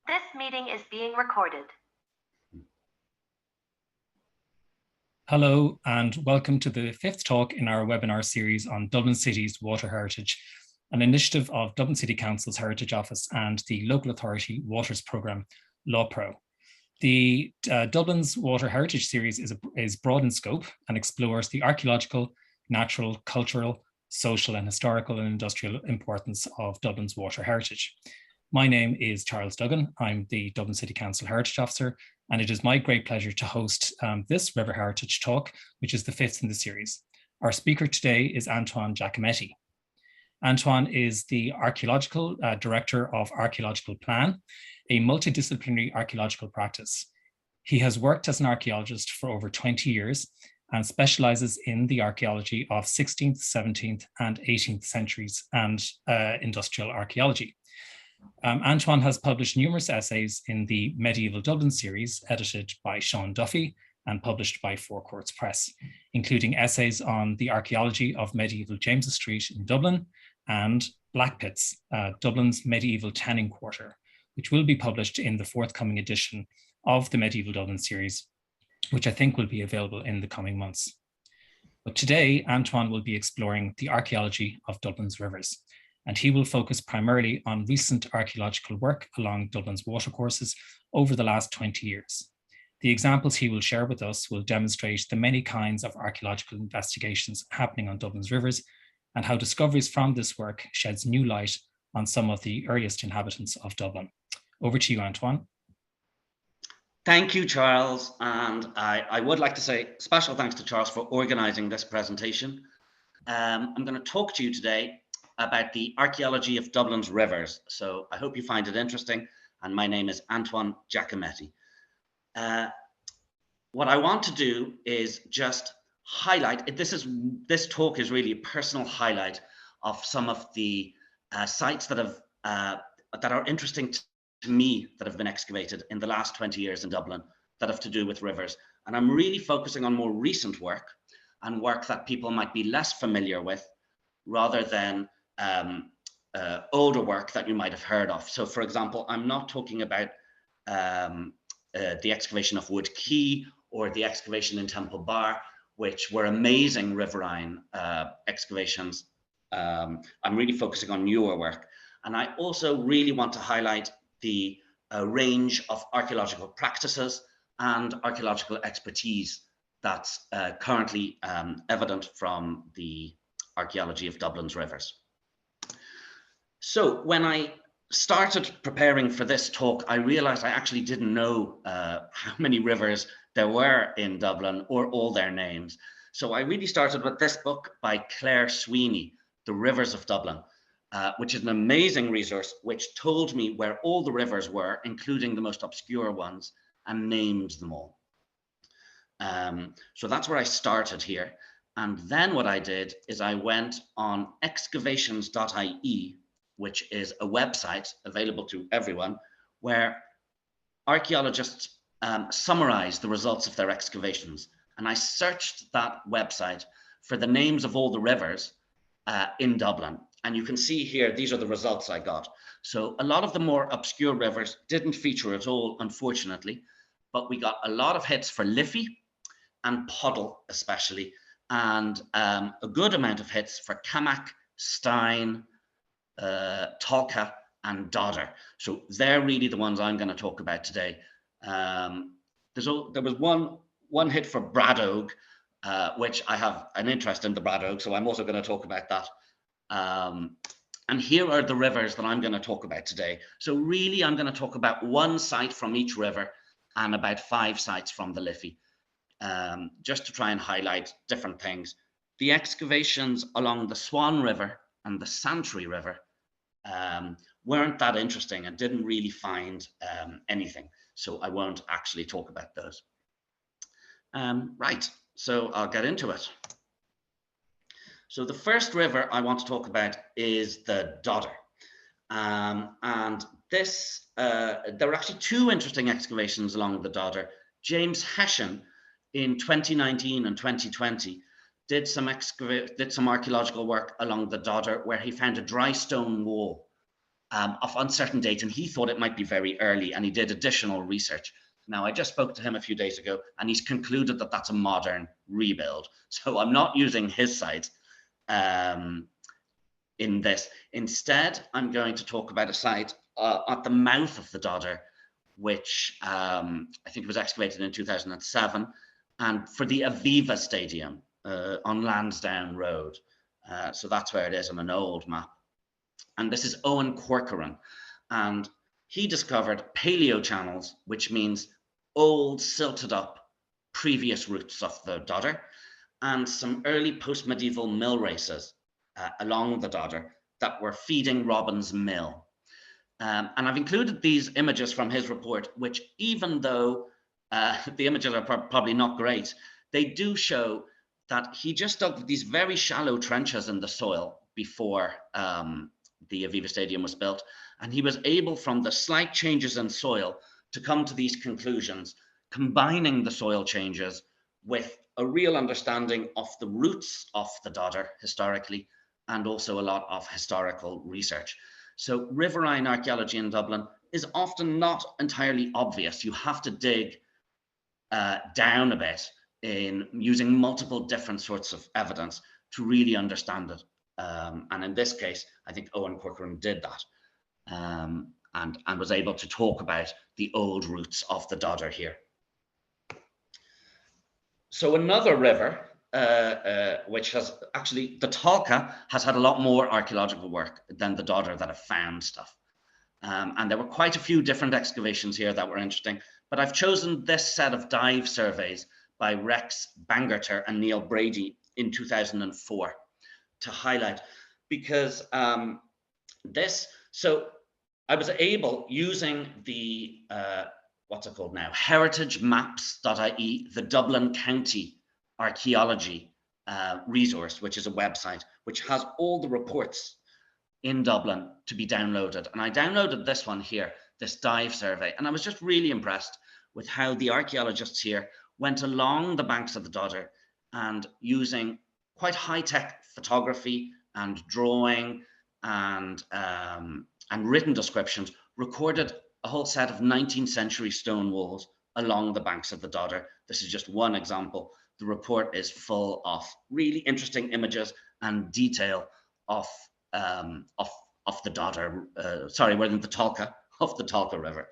This meeting is being recorded. Hello and welcome to the fifth talk in our webinar series on Dublin City's water heritage, an initiative of Dublin City Council's Heritage Office and the local authority Waters Programme, LAWPRO. The Dublin's Water Heritage series is broad in scope and explores the archaeological, natural, cultural, social and historical and industrial importance of Dublin's water heritage. My name is Charles Duggan. I'm the Dublin City Council Heritage Officer, and it is my great pleasure to host this River Heritage talk, which is the fifth in the series. Our speaker today is Antoine Giacometti. Antoine is the Archaeological Director of Archaeological Plan, a multidisciplinary archaeological practice. He has worked as an archaeologist for over 20 years and specializes in the archaeology of 16th, 17th, and 18th centuries and industrial archaeology. Antoine has published numerous essays in the Medieval Dublin series, edited by Sean Duffy and published by Four Courts Press, including essays on the archaeology of medieval James's Street in Dublin and Black Pits, Dublin's medieval tanning quarter, which will be published in the forthcoming edition of the Medieval Dublin series, which I think will be available in the coming months. But today, Antoine will be exploring the archaeology of Dublin's rivers, and he will focus primarily on recent archaeological work along Dublin's watercourses over the last 20 years. The examples he will share with us will demonstrate the many kinds of archaeological investigations happening on Dublin's rivers and how discoveries from this work sheds new light on some of the earliest inhabitants of Dublin. Over to you, Antoine. Thank you, Charles. And I would like to say special thanks to Charles for organizing this presentation. I'm going to talk to you today about the archaeology of Dublin's rivers. So I hope you find it interesting. And my name is Antoine Giacometti. What I want to do is just highlight, this talk is really a personal highlight of some of the sites that are interesting to me that have been excavated in the last 20 years in Dublin that have to do with rivers. And I'm really focusing on more recent work and work that people might be less familiar with rather than older work that you might have heard of. So for example, I'm not talking about the excavation of Wood Quay or the excavation in Temple Bar, which were amazing riverine excavations. I'm really focusing on newer work. And I also really want to highlight the range of archaeological practices and archaeological expertise that's currently evident from the archaeology of Dublin's rivers. So when I started preparing for this talk, I realized I actually didn't know how many rivers there were in Dublin or all their names. So I really started with this book by Claire Sweeney, The Rivers of Dublin, which is an amazing resource which told me where all the rivers were, including the most obscure ones, and named them all. So that's where I started here. And then what I did is I went on excavations.ie, which is a website available to everyone, where archaeologists summarize the results of their excavations. And I searched that website for the names of all the rivers in Dublin. And you can see here, these are the results I got. So a lot of the more obscure rivers didn't feature at all, unfortunately, but we got a lot of hits for Liffey and Puddle especially, and a good amount of hits for Cammack, Stein, Tolka and Dodder. So they're really the ones I'm going to talk about today. There was one hit for Bradogue, which I have an interest in the Bradogue, so I'm also going to talk about that. And here are the rivers that I'm going to talk about today. So really, I'm going to talk about one site from each river and about 5 sites from the Liffey, just to try and highlight different things. The excavations along the Swan River and the Santry River weren't that interesting and didn't really find anything. So I won't actually talk about those. Right, so I'll get into it. So the first river I want to talk about is the Dodder. And this, there were actually 2 interesting excavations along the Dodder. James Hession in 2019 and 2020 did some archaeological work along the Dodder where he found a dry stone wall. of uncertain date, and he thought it might be very early, and he did additional research. Now, I just spoke to him a few days ago, and he's concluded that that's a modern rebuild. So I'm not using his site in this. Instead, I'm going to talk about a site at the mouth of the Dodder, which I think was excavated in 2007, and for the Aviva Stadium on Lansdowne Road. So that's where it is on an old map. And this is Owen Corcoran, and he discovered paleo channels, which means old silted up previous routes of the Dodder, and some early post-medieval mill races along the Dodder that were feeding Robin's Mill. And I've included these images from his report, which even though the images are probably not great, they do show that he just dug these very shallow trenches in the soil before the Aviva Stadium was built. And he was able, from the slight changes in soil, to come to these conclusions, combining the soil changes with a real understanding of the roots of the Dodder historically, and also a lot of historical research. So riverine archaeology in Dublin is often not entirely obvious. You have to dig down a bit in using multiple different sorts of evidence to really understand it. And in this case, I think Owen Corcoran did that and was able to talk about the old roots of the Dodder here. So another river, which has actually, the Talca has had a lot more archaeological work than the Dodder that have found stuff. And there were quite a few different excavations here that were interesting, but I've chosen this set of dive surveys by Rex Bangerter and Neil Brady in 2004 to highlight, because so I was able, using the, what's it called now, heritagemaps.ie, the Dublin County Archaeology resource, which is a website which has all the reports in Dublin to be downloaded. And I downloaded this one here, this dive survey, and I was just really impressed with how the archaeologists here went along the banks of the Dodder and using quite high-tech photography and drawing and written descriptions, recorded a whole set of 19th century stone walls along the banks of the Dodder. This is just one example. The report is full of really interesting images and detail of the Dodder, we're in the Talca, of the Talca River.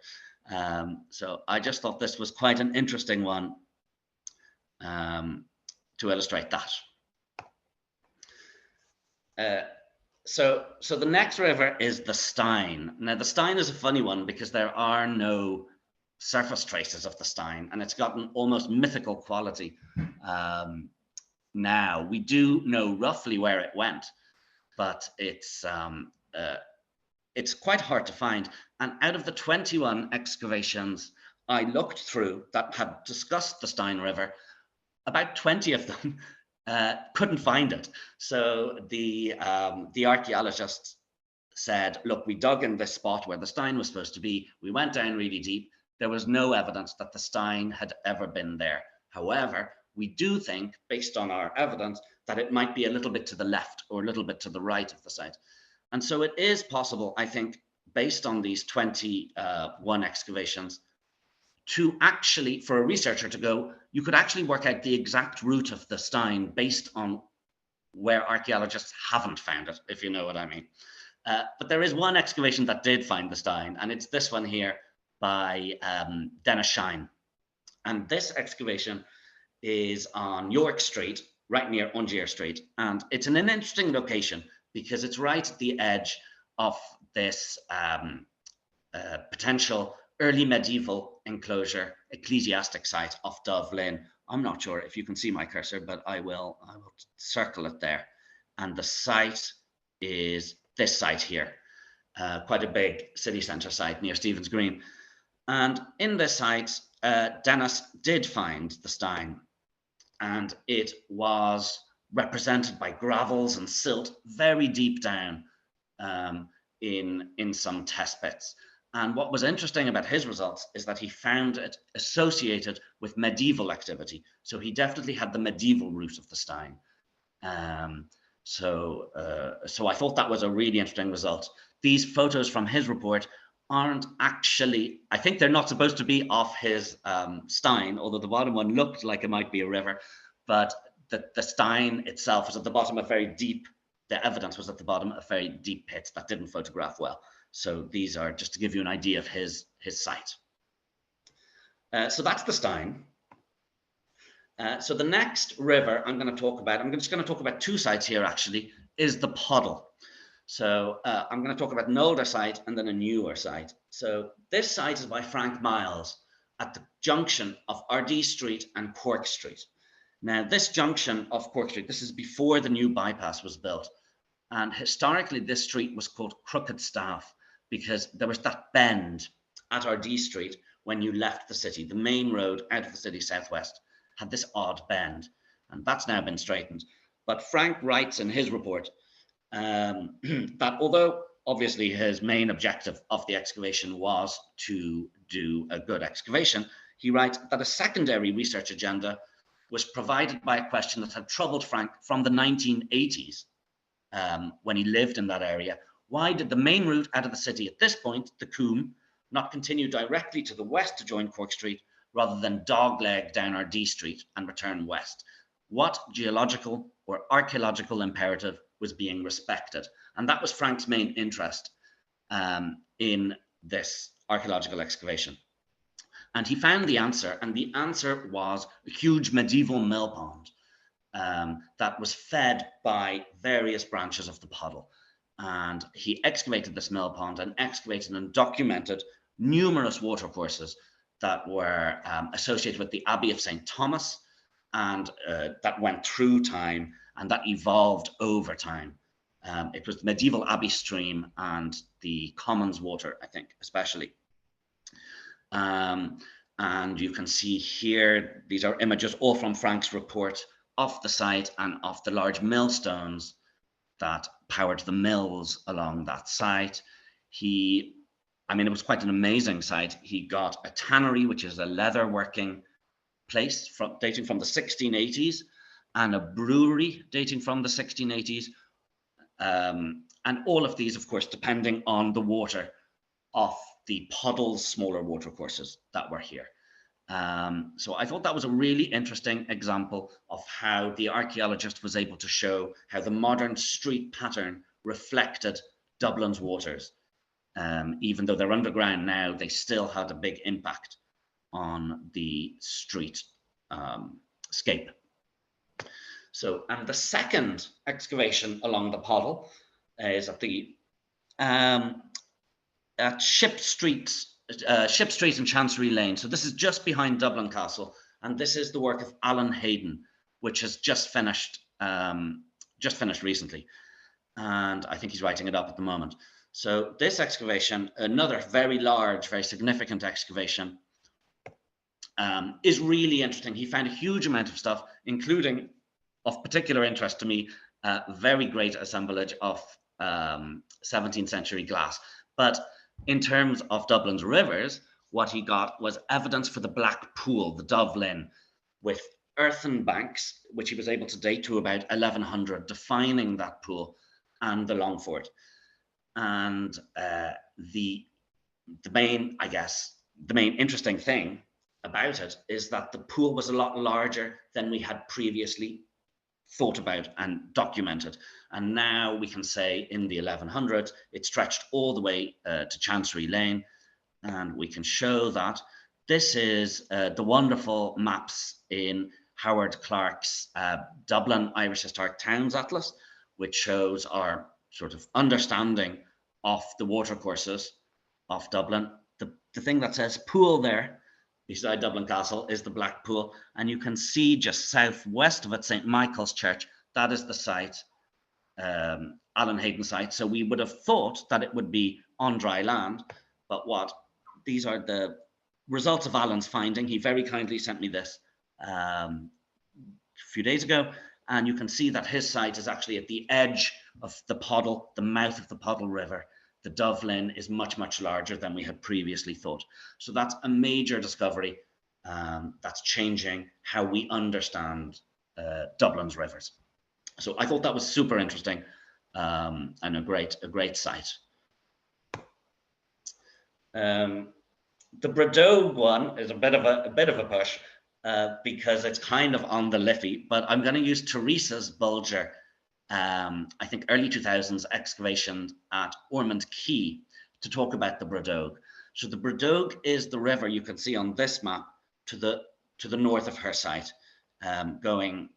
So I just thought this was quite an interesting one to illustrate that. So the next river is the Stein. Now the Stein is a funny one because there are no surface traces of the Stein, and it's got an almost mythical quality. Now we do know roughly where it went, but it's quite hard to find. And out of the 21 excavations I looked through that had discussed the Stein River, about 20 of them couldn't find it. So the archaeologists said, look, we dug in this spot where the Stein was supposed to be. We went down really deep. There was no evidence that the Stein had ever been there. However, we do think, based on our evidence, that it might be a little bit to the left or a little bit to the right of the site. And so it is possible, I think, based on these 21 excavations, to actually, for a researcher to go, you could actually work out the exact route of the Stein based on where archaeologists haven't found it, if you know what I mean. But there is one excavation that did find the Stein, and it's this one here by Dennis Shine. And this excavation is on York Street, right near Ungier Street. And it's in an interesting location because it's right at the edge of this potential early medieval enclosure ecclesiastic site of Dublin. I'm not sure if you can see my cursor, but I will circle it there. And the site is this site here, quite a big city centre site near Stephen's Green. And in this site, Dennis did find the Stein, and it was represented by gravels and silt very deep down in some test pits. And what was interesting about his results is that he found it associated with medieval activity. So he definitely had the medieval root of the Stein. So I thought that was a really interesting result. these photos from his report aren't actually, I think they're not supposed to be off his stein, although the bottom one looked like it might be a river, but the stein itself was at the bottom of very deep, the evidence was at the bottom of very deep pits that didn't photograph well. So these are just to give you an idea of his site. So that's the stein. So the next river I'm going to talk about, I'm just going to talk about two sites here actually, is the Puddle. So I'm going to talk about an older site and then a newer site. So this site is by Frank Miles at the junction of Ardee Street and Cork Street. Now this junction of Cork Street, this is before the new bypass was built. And historically this street was called Crooked Staff because there was that bend at Ardee Street when you left the city. The main road out of the city southwest had this odd bend, and that's now been straightened. But Frank writes in his report that although obviously his main objective of the excavation was to do a good excavation, he writes that a secondary research agenda was provided by a question that had troubled Frank from the 1980s when he lived in that area. Why did the main route out of the city at this point, the Coombe, not continue directly to the west to join Cork Street, rather than dogleg down Ardee Street and return west? What geological or archaeological imperative was being respected? And that was Frank's main interest in this archaeological excavation. And he found the answer, and the answer was a huge medieval mill pond that was fed by various branches of the Puddle. And he excavated this mill pond and excavated and documented numerous watercourses that were associated with the Abbey of St. Thomas, and that went through time and that evolved over time. It was the medieval Abbey stream and the Commons water, I think, especially. And you can see here, these are images all from Frank's report of the site and of the large millstones that powered the mills along that site. I mean, it was quite an amazing site. He got a tannery, which is a leather working place dating from the 1680s, and a brewery dating from the 1680s. And all of these, of course, depending on the water of the Puddle's smaller watercourses that were here. So I thought that was a really interesting example of how the archaeologist was able to show how the modern street pattern reflected Dublin's waters. Even though they're underground now, they still had a big impact on the street scape. So, and the second excavation along the Puddle is at the at Ship Street and Chancery Lane. So this is just behind Dublin Castle, and this is the work of Alan Hayden, which has just finished recently, and I think he's writing it up at the moment. So this excavation, another very large, very significant excavation, is really interesting. He found a huge amount of stuff, including, of particular interest to me, a very great assemblage of 17th century glass. But in terms of Dublin's rivers, what he got was evidence for the Black Pool, the Dublin, with earthen banks, which he was able to date to about 1100, defining that pool, and the Longford. And the main interesting thing about it is that the pool was a lot larger than we had previously thought about and documented. And now we can say in the 1100s, it stretched all the way to Chancery Lane. And we can show that this is the wonderful maps in Howard Clarke's Dublin Irish Historic Towns Atlas, which shows our sort of understanding of the watercourses of Dublin. The thing that says pool there beside Dublin Castle is the Black Pool, and you can see just southwest of it, St. Michael's Church. That is the site, Alan Hayden's site. So we would have thought that it would be on dry land, but these are the results of Alan's finding. He very kindly sent me this a few days ago, and you can see that his site is actually at the edge of the Puddle, the mouth of the Puddle River. The Dublin is much, much larger than we had previously thought. So that's a major discovery that's changing how we understand Dublin's rivers. So I thought that was super interesting and a great site. The Bradogue one is a bit of a push because it's kind of on the Liffey, but I'm going to use Teresa's Bulger, I think early 2000s excavation at Ormond Quay to talk about the Bradogue. So the Bradogue is the river you can see on this map to the north of her site, going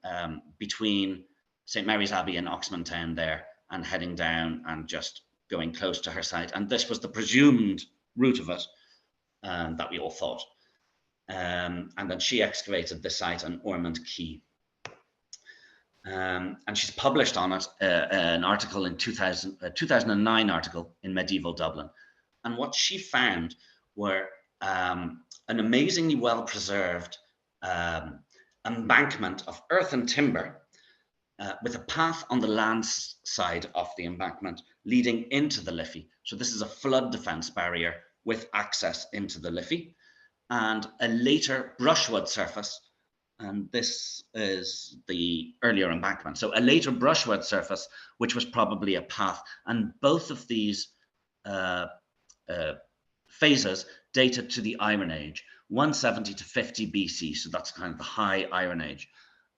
between St. Mary's Abbey and Oxman Town there, and heading down and just going close to her site. And this was the presumed route of it that we all thought. And then she excavated the site on Ormond Quay. And she's published on it an article in 2009 article in Medieval Dublin. And what she found were an amazingly well-preserved embankment of earth and timber with a path on the land side of the embankment leading into the Liffey. So this is a flood defense barrier with access into the Liffey, and a later brushwood surface. And this is the earlier embankment. So a later brushwood surface, which was probably a path. And both of these phases dated to the Iron Age, 170 to 50 BC. So that's kind of the high Iron Age.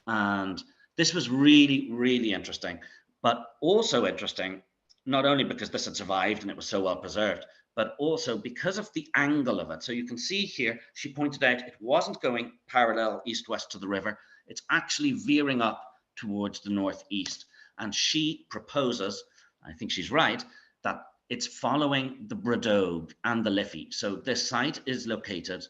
And this was really, really interesting, but also interesting, not only because this had survived and it was so well preserved, but also because of the angle of it. So you can see here, she pointed out it wasn't going parallel east-west to the river. It's actually veering up towards the northeast. And she proposes, I think she's right, that it's following the Bradogue and the Liffey. So this site is located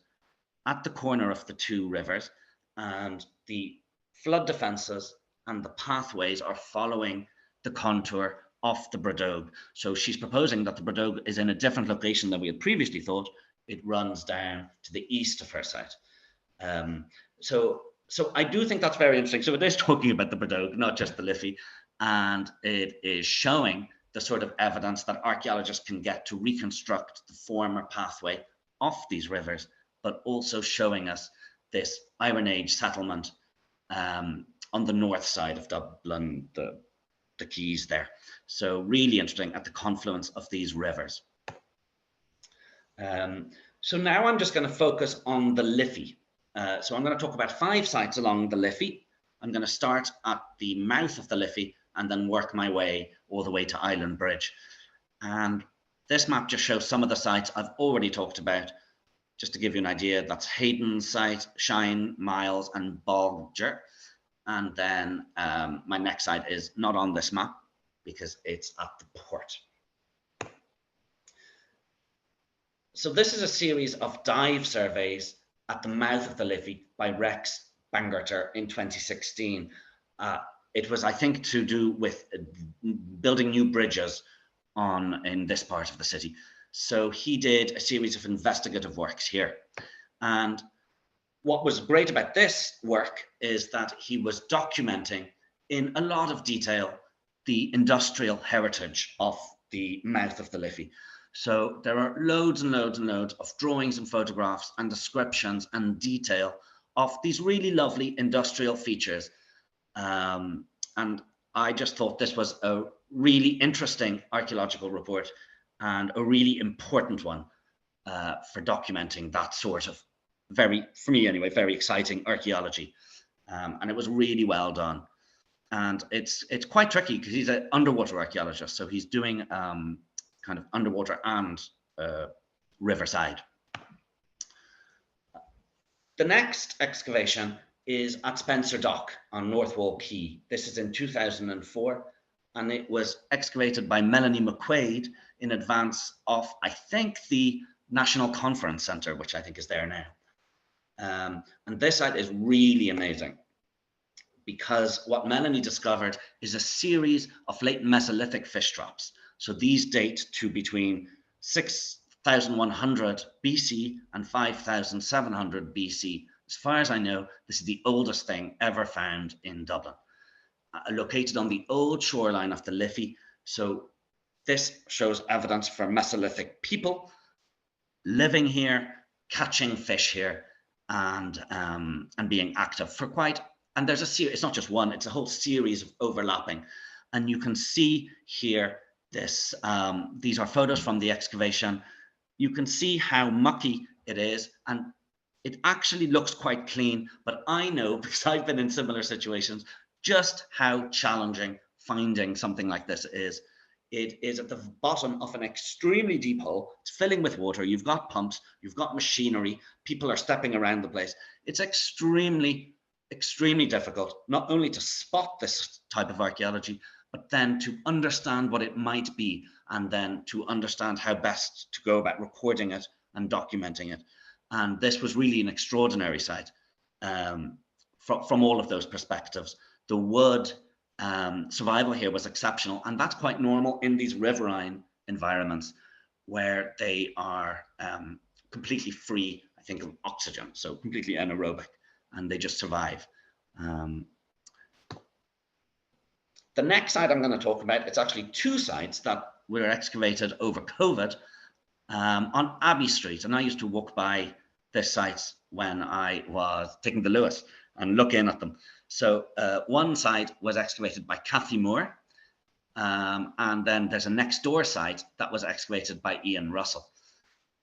at the corner of the two rivers, and the flood defenses and the pathways are following the contour of the Bradogue. So she's proposing that the Bradogue is in a different location than we had previously thought. It runs down to the east of her site. So I do think that's very interesting. So it is talking about the Bradogue, not just the Liffey, and it is showing the sort of evidence that archaeologists can get to reconstruct the former pathway of these rivers, but also showing us this Iron Age settlement on the north side of Dublin, the quays there. So really interesting at the confluence of these rivers. So now I'm just going to focus on the Liffey. So I'm going to talk about 5 sites along the Liffey. I'm going to start at the mouth of the Liffey and then work my way all the way to Island Bridge. And this map just shows some of the sites I've already talked about. Just to give you an idea, that's Hayden's site, Shine, Miles, and Bulger. And then my next site is not on this map because it's at the port. So this is a series of dive surveys at the mouth of the Liffey by Rex Bangerter in 2016. It was, I think, to do with building new bridges in this part of the city. So he did a series of investigative works here. And what was great about this work is that he was documenting in a lot of detail the industrial heritage of the mouth of the Liffey. So there are loads and loads and loads of drawings and photographs and descriptions and detail of these really lovely industrial features. And I just thought this was a really interesting archaeological report and a really important one for documenting that sort of for me anyway, very exciting archaeology. And it was really well done. And it's quite tricky because he's an underwater archaeologist. So he's doing kind of underwater and riverside. The next excavation is at Spencer Dock on North Wall Quay. This is in 2004, and it was excavated by Melanie McQuaid in advance of, I think, the National Conference Centre, which I think is there now. And this site is really amazing because what Melanie discovered is a series of late Mesolithic fish traps. So these date to between 6,100 BC and 5,700 BC. As far as I know, this is the oldest thing ever found in Dublin, located on the old shoreline of the Liffey. So this shows evidence for Mesolithic people living here, catching fish here, and being active for quite. And there's a series. It's not just one; it's a whole series of overlapping. And you can see here this. These are photos from the excavation. you can see how mucky it is, and it actually looks quite clean, but I know, because I've been in similar situations, just how challenging finding something like this is. It is at the bottom of an extremely deep hole. It's filling with water. You've got pumps, you've got machinery, people are stepping around the place. It's extremely, extremely difficult, not only to spot this type of archaeology, but then to understand what it might be, and then to understand how best to go about recording it and documenting it. And this was really an extraordinary site from all of those perspectives. The wood survival here was exceptional, and that's quite normal in these riverine environments where they are completely free, I think, of oxygen, so completely anaerobic, and they just survive. The next site I'm going to talk about, it's actually two sites that were excavated over COVID on Abbey Street, and I used to walk by this site when I was taking the Lewis and look in at them. So one site was excavated by Cathy Moore, and then there's a next door site that was excavated by Ian Russell.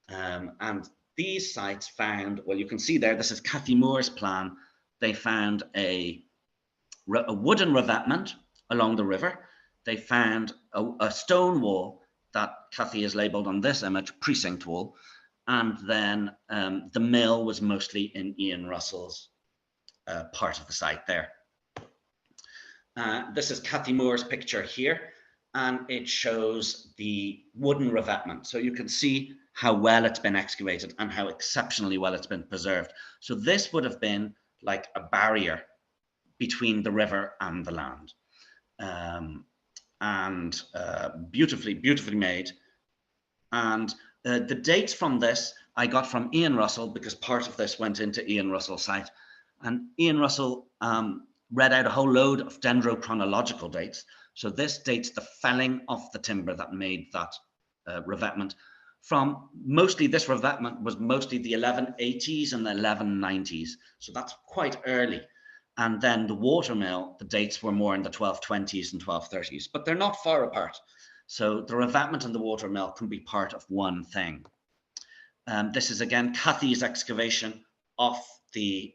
And these sites found, well, you can see there, this is Cathy Moore's plan. They found a wooden revetment along the river. They found a stone wall that Cathy is labeled on this image, precinct wall. And then the mill was mostly in Ian Russell's part of the site there. This is Cathy Moore's picture here, and it shows the wooden revetment. So you can see how well it's been excavated and how exceptionally well it's been preserved. So this would have been like a barrier between the river and the land. Beautifully, beautifully made. And the dates from this I got from Ian Russell, because part of this went into Ian Russell's site. And Ian Russell read out a whole load of dendrochronological dates. So this dates the felling of the timber that made that revetment from mostly, this revetment was mostly the 1180s and the 1190s. So that's quite early. And then the watermill, the dates were more in the 1220s and 1230s, but they're not far apart. So the revetment and the watermill can be part of one thing. This is again Cathy's excavation of the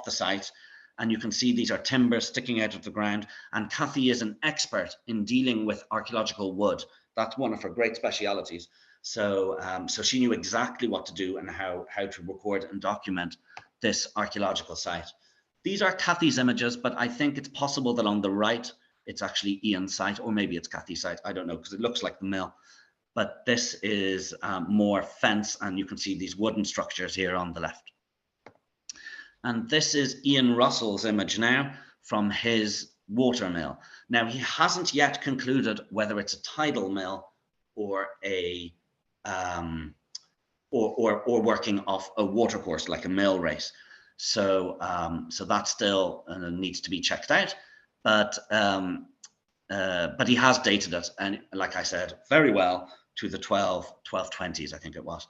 site, and you can see these are timbers sticking out of the ground. And Cathy is an expert in dealing with archaeological wood. That's one of her great specialities. So, so she knew exactly what to do and how to record and document this archaeological site. These are Cathy's images, but I think it's possible that on the right, it's actually Ian's site, or maybe it's Cathy's site. I don't know, because it looks like the mill. But this is more fence, and you can see these wooden structures here on the left. And this is Ian Russell's image now from his watermill. Now, he hasn't yet concluded whether it's a tidal mill or a or working off a watercourse like a mill race. So so that still needs to be checked out, but he has dated it, and like I said, very well to the 1220s, I think it was.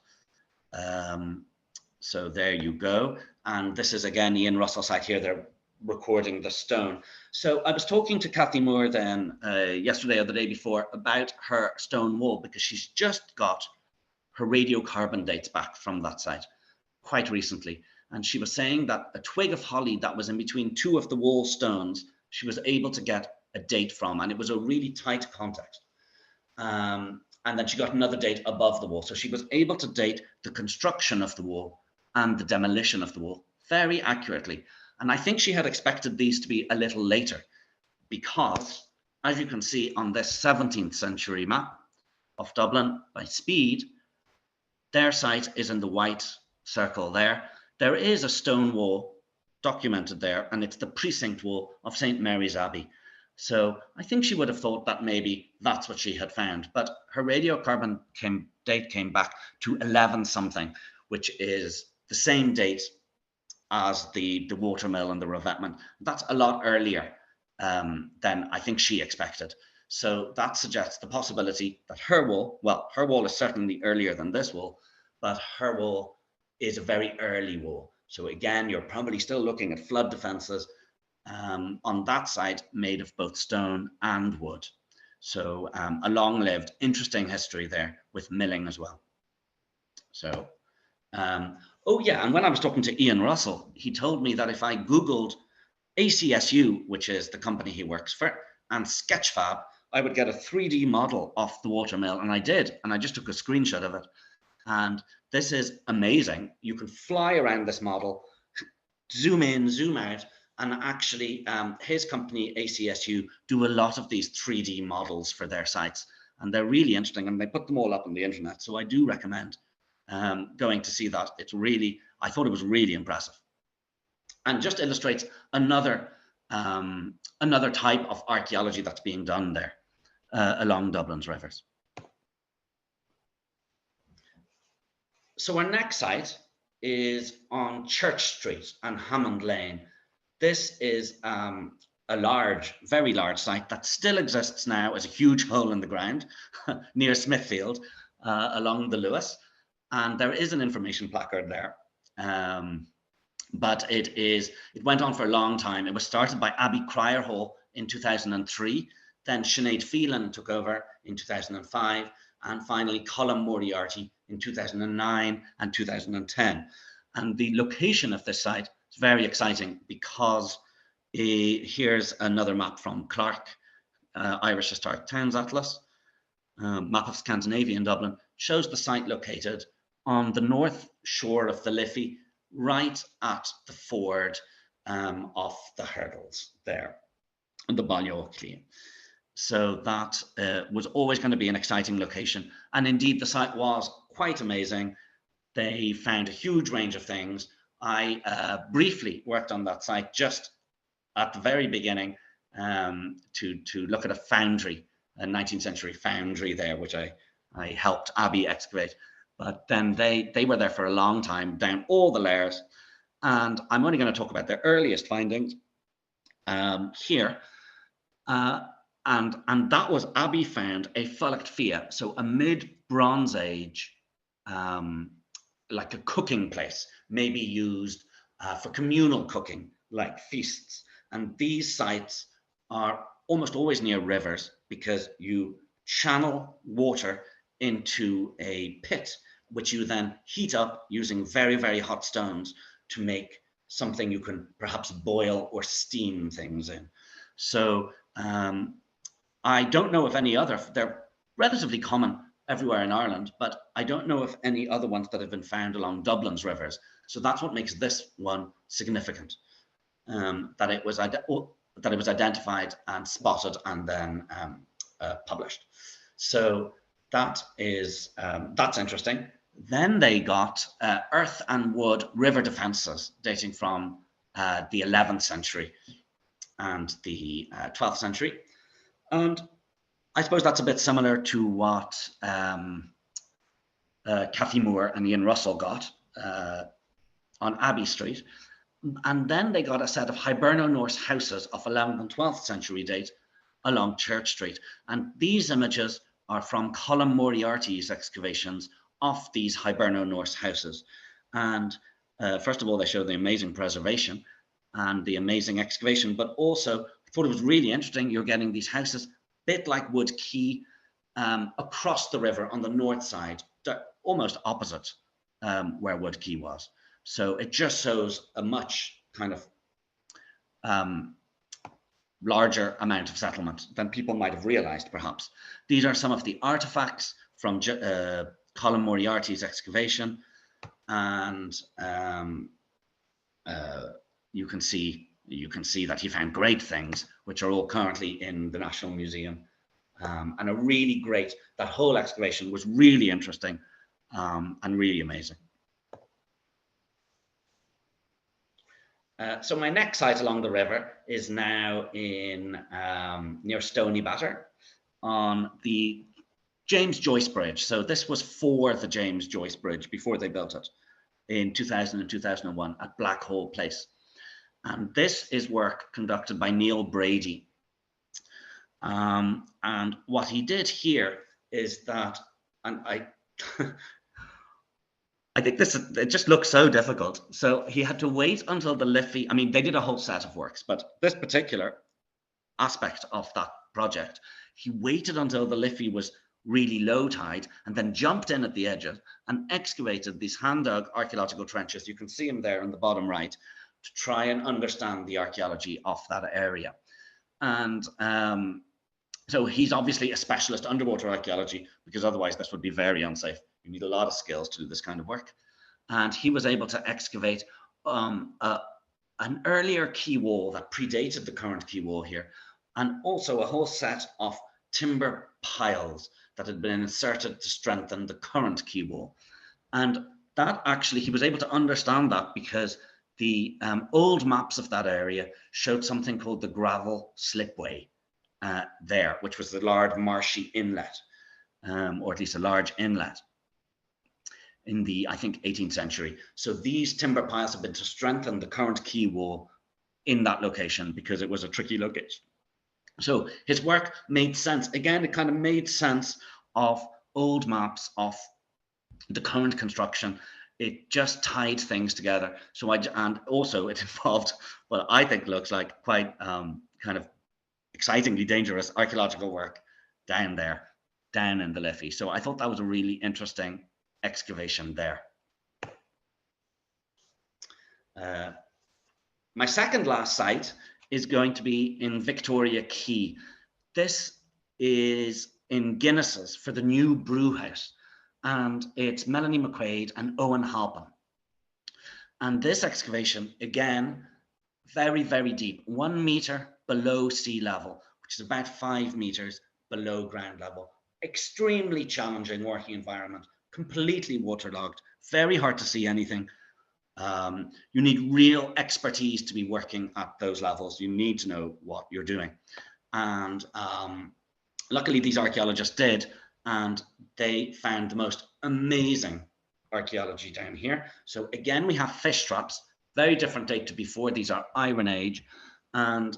So there you go. And this is again Ian Russell's site here. They're recording the stone. So I was talking to Cathy Moore then yesterday or the day before about her stone wall, because she's just got her radiocarbon dates back from that site quite recently. And she was saying that a twig of holly that was in between two of the wall stones, she was able to get a date from, and it was a really tight context. And then she got another date above the wall. So she was able to date the construction of the wall and the demolition of the wall very accurately. And I think she had expected these to be a little later, because as you can see on this 17th century map of Dublin by Speed, their site is in the white circle there. There is a stone wall documented there, and it's the precinct wall of St. Mary's Abbey. So I think she would have thought that maybe that's what she had found, but her radiocarbon date came back to 11 something, which is the same date as the watermill and the revetment. That's a lot earlier than I think she expected. So that suggests the possibility that her wall, well, her wall is certainly earlier than this wall, but her wall is a very early wall. So again, you're probably still looking at flood defenses on that side made of both stone and wood. So a long-lived, interesting history there with milling as well. So, oh yeah, and when I was talking to Ian Russell, he told me that if I Googled ACSU, which is the company he works for, and Sketchfab, I would get a 3D model of the watermill, and I did, and I just took a screenshot of it. And this is amazing. You can fly around this model, zoom in, zoom out, and actually his company, ACSU, do a lot of these 3D models for their sites, and they're really interesting, and they put them all up on the internet. So I do recommend going to see that. It's really, I thought it was really impressive, and just illustrates another type of archaeology that's being done there along Dublin's rivers. So our next site is on Church Street and Hammond Lane. This is a large, very large site that still exists now as a huge hole in the ground near Smithfield along the Lewis. And there is an information placard there. But it went on for a long time. It was started by Abby Crierhall in 2003. Then Sinead Phelan took over in 2005. And finally, Colm Moriarty in 2009 and 2010. And the location of this site is very exciting because here's another map from Clark, Irish Historic Towns Atlas, map of Scandinavia in Dublin, shows the site located on the north shore of the Liffey, right at the ford of the hurdles there, and the Balliol. So that was always going to be an exciting location. And indeed, the site was quite amazing. They found a huge range of things. I briefly worked on that site just at the very beginning to look at a foundry, a 19th century foundry there, which I helped Abby excavate. But then they were there for a long time, down all the layers. And I'm only going to talk about their earliest findings here. And that was Abby found a Fulacht Fia, so a mid-Bronze Age, like a cooking place, maybe used for communal cooking, like feasts. And these sites are almost always near rivers because you channel water into a pit, which you then heat up using very, very hot stones to make something you can perhaps boil or steam things in. So I don't know if any other, they're relatively common everywhere in Ireland, but I don't know of any other ones that have been found along Dublin's rivers. So that's what makes this one significant, that it was identified and spotted and then published. So that is that's interesting. Then they got earth and wood river defences dating from the 11th century and the 12th century. And I suppose that's a bit similar to what Cathy Moore and Ian Russell got on Abbey Street. And then they got a set of Hiberno-Norse houses of 11th and 12th century date along Church Street. And these images are from Colm Moriarty's excavations of these Hiberno-Norse houses. And first of all, they show the amazing preservation and the amazing excavation, but also I thought it was really interesting. You're getting these houses, a bit like Wood Quay, across the river on the north side, almost opposite where Wood Quay was. So it just shows a much kind of larger amount of settlement than people might have realized, perhaps. These are some of the artifacts from Colm Moriarty's excavation, and you can see that he found great things, which are all currently in the National Museum, and are really great. That whole excavation was really interesting and really amazing. So my next site along the river is now in near Stony Batter on the James Joyce Bridge. So this was for the James Joyce Bridge before they built it in 2000 and 2001 at Black Hole Place. And this is work conducted by Neil Brady. And what he did here is that, and I think it just looks so difficult. So he had to wait until the Liffey, I mean, they did a whole set of works, but this particular aspect of that project, he waited until the Liffey was really low tide, and then jumped in at the edges and excavated these hand-dug archaeological trenches. You can see them there in the bottom right, to try and understand the archaeology of that area. And so he's obviously a specialist underwater archaeology, because otherwise this would be very unsafe. You need a lot of skills to do this kind of work. And he was able to excavate an earlier quay wall that predated the current quay wall here, and also a whole set of timber piles that had been inserted to strengthen the current quay wall. And that actually, he was able to understand that because the old maps of that area showed something called the gravel slipway there, which was the large marshy inlet, or at least a large inlet in the, I think, 18th century. So these timber piles have been to strengthen the current quay wall in that location, because it was a tricky location. So his work made sense. Again, it kind of made sense of old maps of the current construction. It just tied things together. So and also it involved what I think looks like quite kind of excitingly dangerous archaeological work down there, down in the Liffey. So I thought that was a really interesting excavation there. My second last site is going to be in Victoria Quay. This is in Guinness's for the new brew house, and it's Melanie McQuaid and Owen Halpin. And this excavation, again, very, very deep, 1 meter below sea level, which is about 5 meters below ground level. Extremely challenging working environment, completely waterlogged, very hard to see anything. You need real expertise to be working at those levels. You need to know what you're doing. And luckily these archaeologists did, and they found the most amazing archaeology down here. So again, we have fish traps, very different date to before. These are Iron Age. And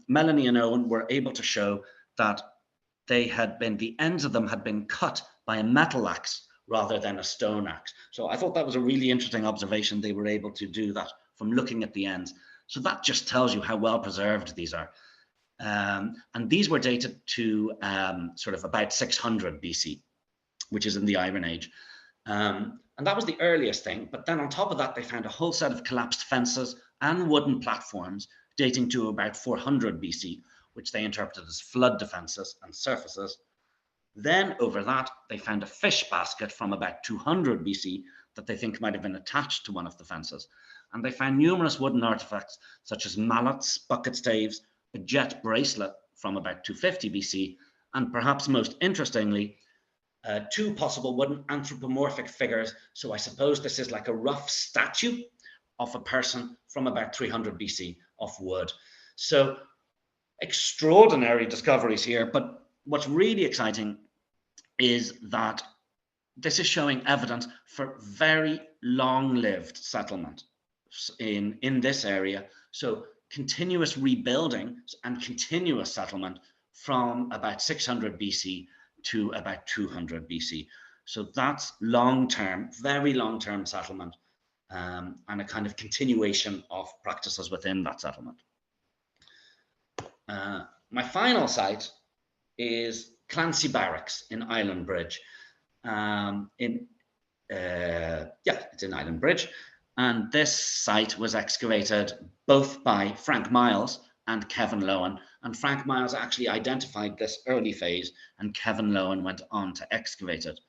Melanie and Owen were able to show that they had been, the ends of them had been cut by a metal axe rather than a stone axe. So I thought that was a really interesting observation. They were able to do that from looking at the ends. So that just tells you how well preserved these are. And these were dated to sort of about 600 BC, which is in the Iron Age. And that was the earliest thing. But then on top of that, they found a whole set of collapsed fences and wooden platforms dating to about 400 BC, which they interpreted as flood defenses and surfaces. Then over that, they found a fish basket from about 200 BC that they think might have been attached to one of the fences. And they found numerous wooden artifacts, such as mallets, bucket staves, a jet bracelet from about 250 BC, and perhaps most interestingly, 2 possible wooden anthropomorphic figures. So I suppose this is like a rough statue of a person from about 300 BC of wood. So extraordinary discoveries here. But what's really exciting is that this is showing evidence for very long-lived settlement in this area. So continuous rebuilding and continuous settlement from about 600 BC to about 200 BC. So that's long-term, very long-term settlement, and a kind of continuation of practices within that settlement. My final site is Clancy Barracks in Island Bridge. It's in Island Bridge. And this site was excavated both by Frank Miles and Kevin Lowen. And Frank Miles actually identified this early phase, and Kevin Lowen went on to excavate it.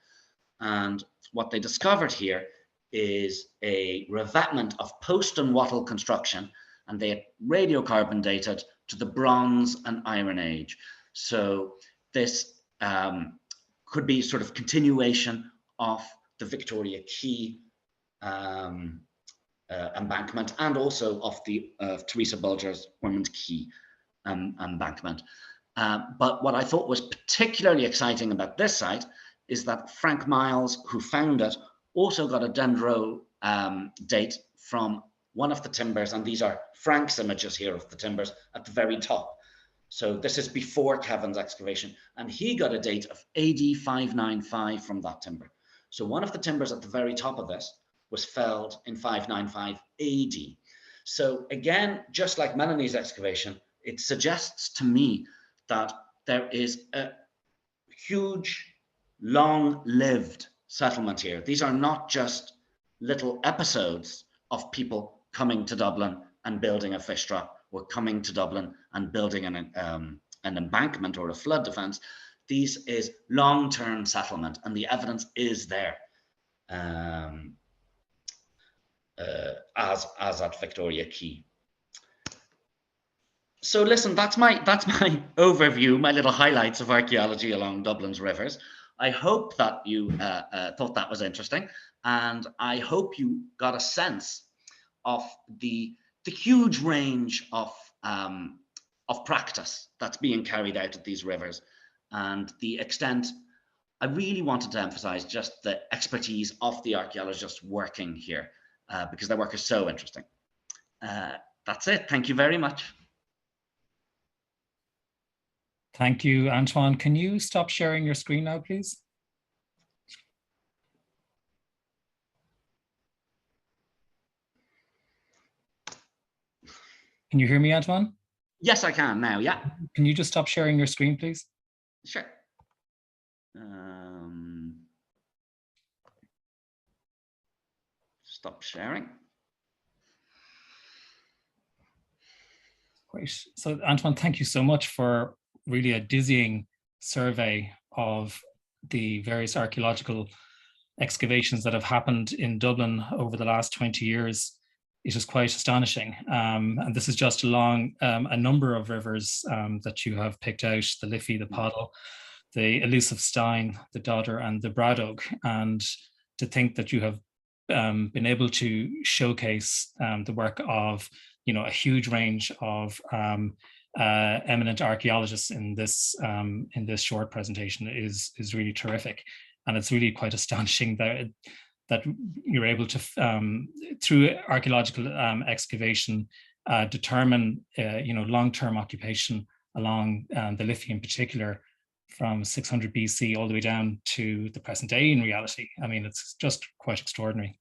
And what they discovered here is a revetment of post and wattle construction, and they had radiocarbon dated to the Bronze and Iron Age. So this could be sort of continuation of the Victoria Quay embankment, and also of the Teresa Bulger's Ormond Quay embankment. But what I thought was particularly exciting about this site is that Frank Miles, who found it, also got a dendro date from one of the timbers, and these are Frank's images here of the timbers at the very top. So this is before Kevin's excavation, and he got a date of AD 595 from that timber. So one of the timbers at the very top of this was felled in 595 AD. So again, just like Melanie's excavation, it suggests to me that there is a huge long-lived settlement here. These are not just little episodes of people coming to Dublin and building a fish trap, or coming to Dublin and building an embankment or a flood defence. This is long-term settlement, and the evidence is there as at Victoria Quay. So listen, that's my overview, my little highlights of archaeology along Dublin's rivers. I hope that you thought that was interesting, and I hope you got a sense of the huge range of practice that's being carried out at these rivers, and the extent. I really wanted to emphasize just the expertise of the archaeologists working here, because their work is so interesting. That's it. Thank you very much. Thank you, Antoine. Can you stop sharing your screen now, please? Can you hear me, Antoine? Yes, I can now, yeah. Can you just stop sharing your screen, please? Sure. Stop sharing. Great. So, Antoine, thank you so much for really a dizzying survey of the various archaeological excavations that have happened in Dublin over the last 20 years. It is quite astonishing. And this is just along a number of rivers that you have picked out: the Liffey, the Poddle, the elusive Stein, the Dodder, and the Bradog. And to think that you have been able to showcase the work of a huge range of eminent archaeologists in this short presentation is really terrific. And it's really quite astonishing that you're able to, through archaeological excavation, determine long-term occupation along the Liffey in particular, from 600 BC all the way down to the present day in reality. I mean, it's just quite extraordinary.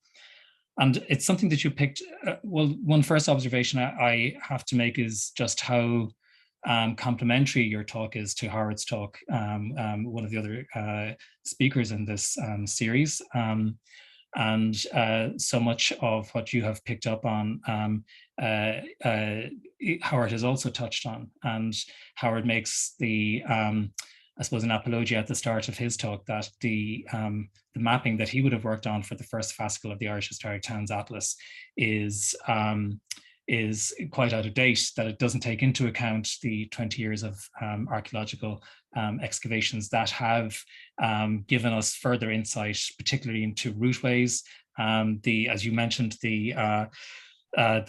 And it's something that you picked. Well, one first observation I have to make is just how complementary your talk is to Howard's talk, one of the other speakers in this series. And so much of what you have picked up on, Howard has also touched on. And Howard makes the, I suppose, an apology at the start of his talk that the mapping that he would have worked on for the first fascicle of the Irish Historic Towns Atlas is quite out of date, that it doesn't take into account the 20 years of archaeological excavations that have given us further insight, particularly into routeways. As you mentioned, the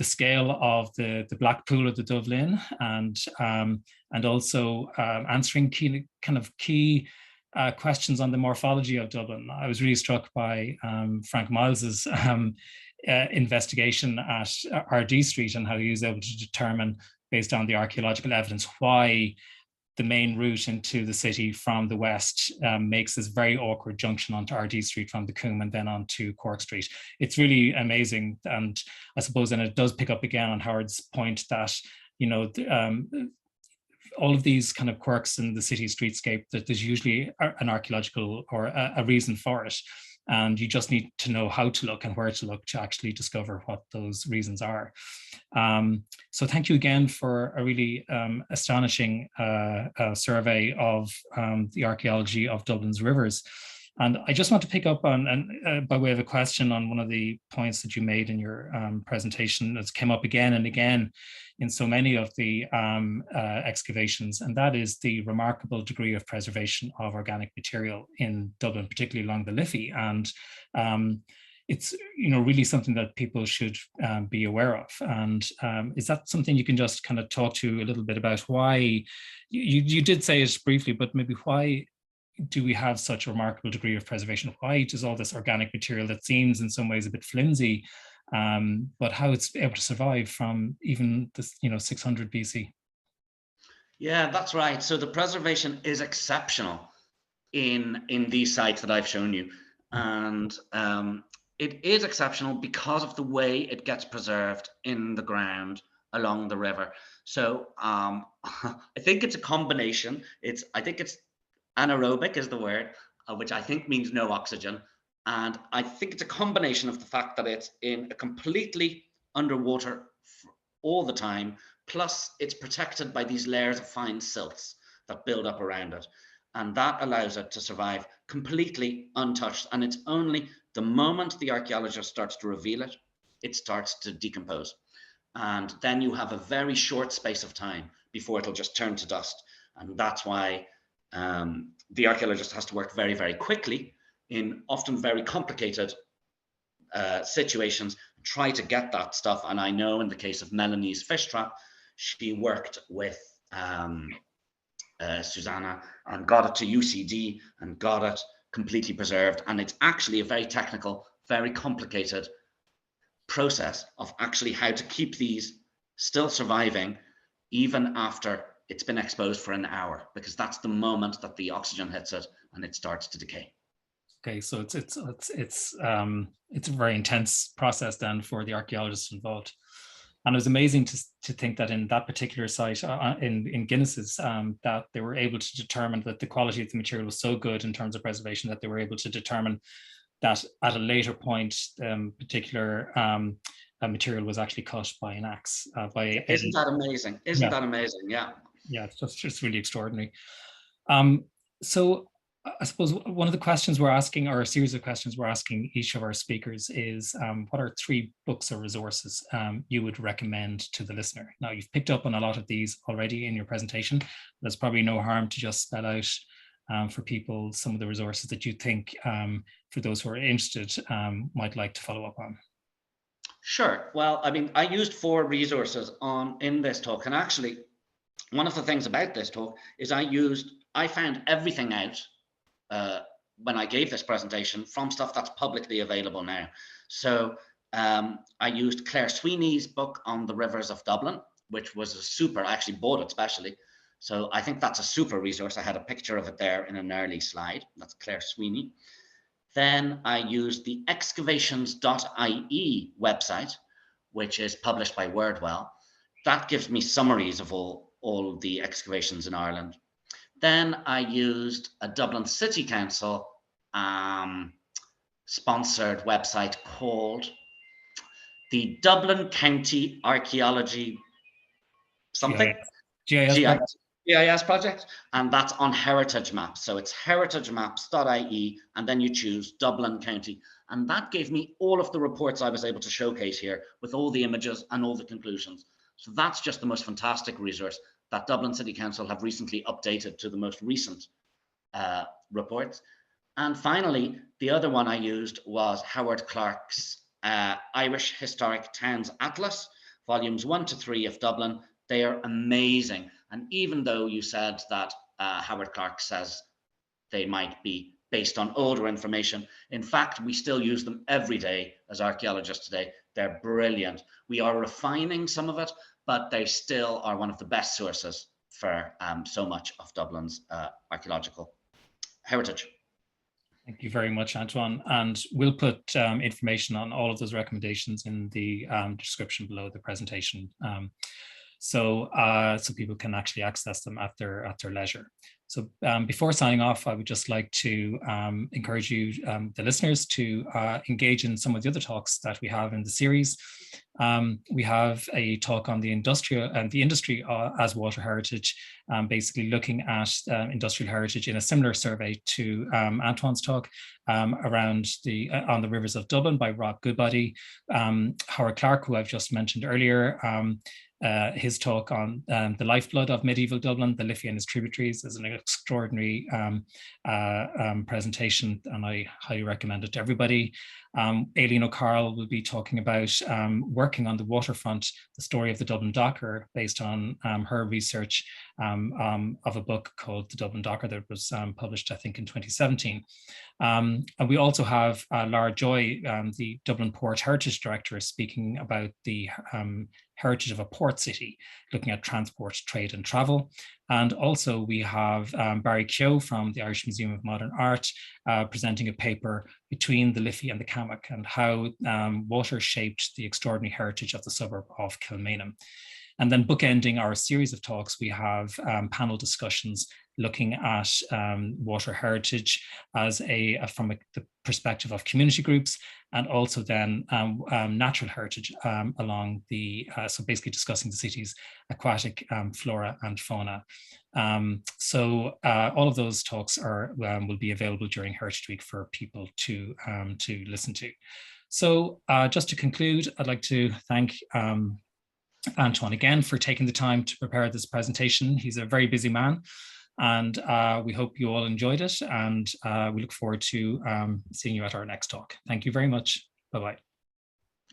scale of the Blackpool of the Dublin, and also answering key questions on the morphology of Dublin. I was really struck by Frank Miles's investigation at RD Street, and how he was able to determine, based on the archaeological evidence, why the main route into the city from the west makes this very awkward junction onto RD Street from the Coombe and then onto Cork Street. It's really amazing. And I suppose, and it does pick up again on Howard's point that, all of these kind of quirks in the city streetscape, that there's usually an archaeological or a reason for it. And you just need to know how to look and where to look to actually discover what those reasons are. So thank you again for a really astonishing survey of the archaeology of Dublin's rivers. And I just want to pick up on, and by way of a question, on one of the points that you made in your presentation that's came up again and again in so many of the excavations, and that is the remarkable degree of preservation of organic material in Dublin, particularly along the Liffey. And it's really something that people should be aware of. And is that something you can just kind of talk to a little bit about? Why you did say it briefly, but maybe why do we have such a remarkable degree of preservation? Why does all this organic material that seems in some ways a bit flimsy, but how it's able to survive from even this 600 BC? Yeah, that's right. So the preservation is exceptional in these sites that I've shown you, and it is exceptional because of the way it gets preserved in the ground along the river. So I think it's a combination. I think it's anaerobic is the word, which I think means no oxygen. And I think it's a combination of the fact that it's in a completely underwater all the time, plus it's protected by these layers of fine silts that build up around it. And that allows it to survive completely untouched. And it's only the moment the archaeologist starts to reveal it, it starts to decompose. And then you have a very short space of time before it'll just turn to dust. And that's why the archaeologist has to work very, very quickly in often very complicated situations, try to get that stuff. And I know in the case of Melanie's fish trap, she worked with Susanna and got it to UCD and got it completely preserved. And it's actually a very technical, very complicated process of actually how to keep these still surviving even after it's been exposed for an hour, because that's the moment that the oxygen hits it and it starts to decay. Okay, so it's a very intense process then for the archaeologists involved. And it was amazing to think that in that particular site in Guinness's, that they were able to determine that the quality of the material was so good in terms of preservation that they were able to determine that at a later point, particular material was actually cut by an axe. Isn't that amazing? Isn't that amazing? Yeah. Yeah, it's just really extraordinary. So I suppose one of the questions we're asking, or a series of questions we're asking each of our speakers is, what are 3 books or resources you would recommend to the listener? Now, you've picked up on a lot of these already in your presentation. There's probably no harm to just spell out for people some of the resources that you think, for those who are interested, might like to follow up on. Sure. Well, I mean, I used 4 resources in this talk, and actually, one of the things about this talk is I found everything out when I gave this presentation from stuff that's publicly available now. So I used Claire Sweeney's book on the rivers of Dublin, which was a super, I actually bought it specially. So I think that's a super resource. I had a picture of it there in an early slide. That's Claire Sweeney. Then I used the excavations.ie website, which is published by Wordwell. That gives me summaries of all the excavations in Ireland. Then I used a Dublin City Council sponsored website called the Dublin County Archaeology something. GIS project, and that's on heritage maps. So it's heritagemaps.ie, and then you choose Dublin County. And that gave me all of the reports I was able to showcase here with all the images and all the conclusions. So that's just the most fantastic resource that Dublin City Council have recently updated to the most recent reports. And finally, the other one I used was Howard Clarke's Irish Historic Towns Atlas, volumes 1 to 3 of Dublin. They are amazing. And even though you said that Howard Clarke says they might be based on older information, in fact, we still use them every day as archaeologists today. They're brilliant. We are refining some of it, but they still are one of the best sources for so much of Dublin's archaeological heritage. Thank you very much, Antoine. And we'll put information on all of those recommendations in the description below the presentation. So people can actually access them at their leisure. So before signing off, I would just like to encourage you, the listeners, to engage in some of the other talks that we have in the series. We have a talk on the industry as water heritage, basically looking at industrial heritage in a similar survey to Antoine's talk around on the rivers of Dublin by Rob Goodbody. Howard Clarke, who I've just mentioned earlier, his talk on the lifeblood of medieval Dublin, the Liffey and its tributaries, is an extraordinary presentation, and I highly recommend it to everybody. Aileen O'Carroll will be talking about working on the waterfront, the story of the Dublin Docker, based on her research of a book called The Dublin Docker that was published, I think, in 2017. And we also have Lara Joy, the Dublin Port Heritage Director, speaking about the heritage of a port city, looking at transport, trade and travel. And also we have Barry Keogh from the Irish Museum of Modern Art presenting a paper between the Liffey and the Cammock and how water shaped the extraordinary heritage of the suburb of Kilmainham. And then bookending our series of talks, we have panel discussions looking at water heritage as from the perspective of community groups, and also then natural heritage along so basically discussing the city's aquatic flora and fauna. So all of those talks will be available during Heritage Week for people to listen to. So just to conclude, I'd like to thank Antoine again for taking the time to prepare this presentation. He's a very busy man, and we hope you all enjoyed it, and we look forward to seeing you at our next talk. Thank you very much. Bye-bye.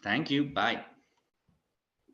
Thank you. Bye.